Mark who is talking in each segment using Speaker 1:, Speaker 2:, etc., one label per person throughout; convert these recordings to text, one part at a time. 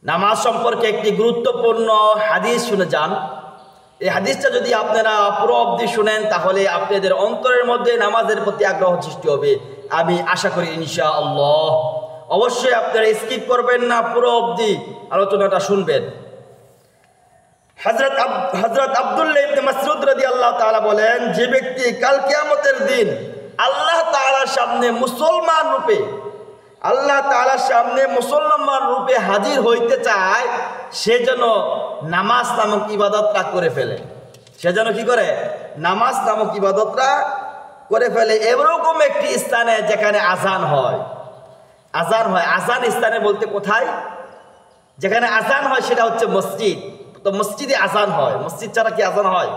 Speaker 1: নামাজ সম্পর্কে একটি গুরুত্বপূর্ণ হাদিস শুনে যান। এই হাদিসটা যদি আপনারা পুরো অবধি শুনেন তাহলে আপনাদের অন্তরের মধ্যে নামাজের প্রতি আগ্রহ সৃষ্টি হবে, আমি আশা করি ইনশাআল্লাহ। অবশ্যই আপনারা স্কিপ করবেন না, পুরো অবধি আলোচনাটা শুনবেন। হযরত আব্দুল্লাহ ইবনে মাসউদ রাদিয়াল্লাহু তাআলা বলেন, যে ব্যক্তি কাল কিয়ামতের দিন আল্লাহ তাআলার সামনে মুসলমান রূপে মুসলমান রূপে হাজির হইতে চায়, সে যেন নামাজ নামক ইবাদতটা করে ফেলে। সে যেন কি করে? নামাজ নামক ইবাদতটা করে ফেলে। এরকম একটি স্থানে যেখানে আজান হয়। আজান স্থানে বলতে কোথায়? যেখানে আজান হয় সেটা হচ্ছে মসজিদ। তো মসজিদে আজান হয়, মসজিদ ছাড়া কি আজান হয়?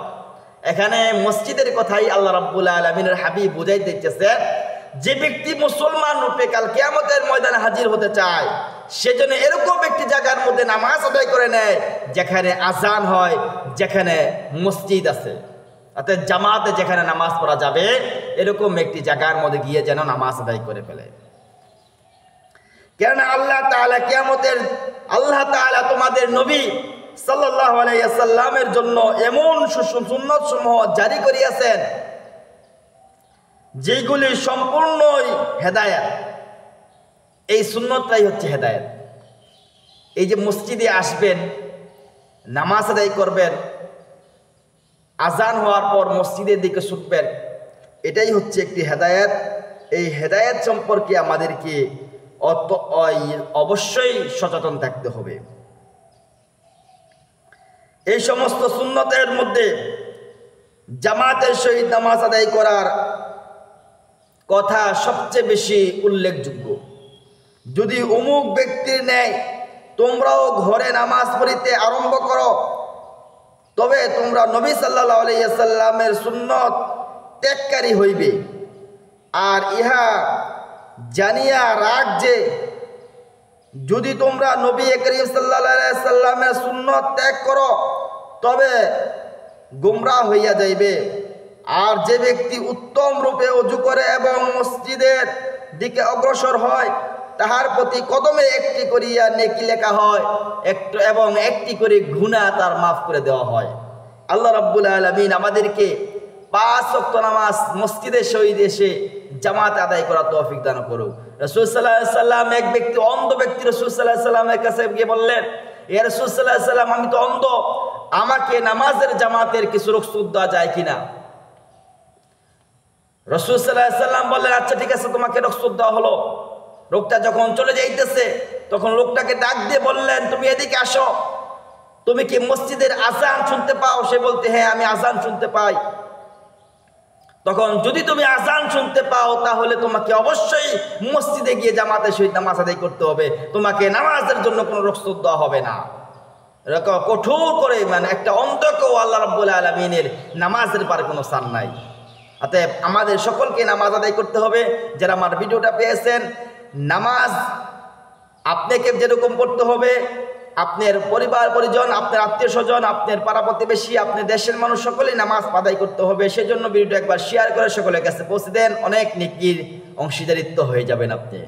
Speaker 1: এখানে মসজিদের কথাই আল্লাহ রাব্বুল আলামিনের হাবিব বুঝাই দিতেছে, যে ব্যক্তি মুসলমান রূপে কাল কিয়ামতের ময়দানে হাজির হতে চায়, সেজন্য এরকম একটি জায়গার মধ্যে নামাজ আদায় করে নেয় যেখানে আজান হয়, যেখানে মসজিদ আছে, অর্থাৎ জামাতে যেখানে নামাজ পড়া যাবে, এরকম একটি জায়গার মধ্যে গিয়ে যেন নামাজ আদায় করে ফেলে। কেননা আল্লাহ তাআলা তোমাদের নবী সাল্লাল্লাহু আলাইহি ওয়াসাল্লামের জন্য এমন সুন্নাত সমূহ জারি করিয়াছেন যেগুলি সম্পূর্ণই হেদায়েত। এই সুন্নতটাই হচ্ছে হেদায়েত। এই যে মসজিদে আসবেন, নামাজ আদায় করবেন, আজান হওয়ার পর মসজিদের দিকে ছুটবেন, এটাই হচ্ছে একটি হেদায়েত। এই হেদায়েত সম্পর্কে আমাদেরকে অবশ্যই সচেতন থাকতে হবে। এই সমস্ত সুন্নতের মধ্যে জামাতের সহিত নামাজ আদায় করার কথা সবচেয়ে বেশি উল্লেখযোগ্য। যদি অমুক ব্যক্তির ন্যায় তোমরাও ঘরে নামাজ পড়িতে আরম্ভ করো, তবে তোমরা নবী সাল্লাল্লাহু আলাইহি ওয়াসাল্লামের সুন্নত ত্যাগকারী হইবে। আর ইহা জানিয়া রাখ যে যদি তোমরা নবী করিম সাল্লাল্লাহু আলাইহি ওয়াসাল্লামের সুন্নত ত্যাগ করো তবে গোমরাহ হইয়া যাইবে। আর যে ব্যক্তি উত্তম রূপে ওযু করে এবং মসজিদের দিকে অগ্রসর হয়, তাহার প্রতি কদমে একটি করিয়া নেকি লেখা হয়, এবং একটি করে গুনাহ তার মাফ করে দেওয়া হয়। আল্লাহ রাব্বুল আলামিন আমাদেরকে 5 ওয়াক্ত নামাজ মসজিদের সহিত এসে জামাত আদায় করার তৌফিক দান করুক। রাসূল সাল্লাল্লাহু আলাইহি ওয়াসাল্লাম এক ব্যক্তি, অন্ধ ব্যক্তি রাসূল সাল্লাল্লাহু আলাইহি ওয়াসাল্লামের কাছে গিয়ে বললেন, ইয়া রাসূল সাল্লাল্লাহু আলাইহি ওয়াসাল্লাম, আমি তো অন্ধ, আমাকে নামাজের জামাতের কিছু রুখসত দেওয়া যায় কিনা? রাসূল সাল্লাল্লাহু আলাইহি ওয়াসাল্লাম বললেন, আচ্ছা ঠিক আছে, তোমাকে রুখসত দেওয়া হলো। লোকটা যখন চলে যাইতেছে তখন লোকটাকে ডাক দিয়ে বললেন, তুমি এদিকে আসো, তুমি কি মসজিদের আজান শুনতে পাও? সে বলতে, হ্যাঁ আমি আজান শুনতে পাই। তখন যদি তুমি আজান শুনতে পাও তাহলে তোমাকে অবশ্যই মসজিদে গিয়ে জামাতের সহিত নামাজ আদায় করতে হবে, তোমাকে নামাজের জন্য কোনো রুখসত দেওয়া হবে না। কঠোর করে, মানে একটা অন্ধকেও আল্লাহ রাব্বুল আলামিনের নামাজের পারে কোনো ছাড় নাই। অতএব আমাদের সকলকে নামাজ আদায় করতে হবে। যারা আমার ভিডিওটা পেয়েছেন, নামাজ আপনাকে যেরকম পড়তে হবে, আপনার পরিবার পরিজন, আপনার আত্মীয় স্বজন, আপনার পাড়া প্রতিবেশী, আপনার দেশের মানুষ সকলেই নামাজ আদায় করতে হবে। সেজন্য ভিডিওটা একবার শেয়ার করে সকলের কাছে পৌঁছে দেন, অনেক নেকির অংশীদারিত্ব হয়ে যাবেন আপনি।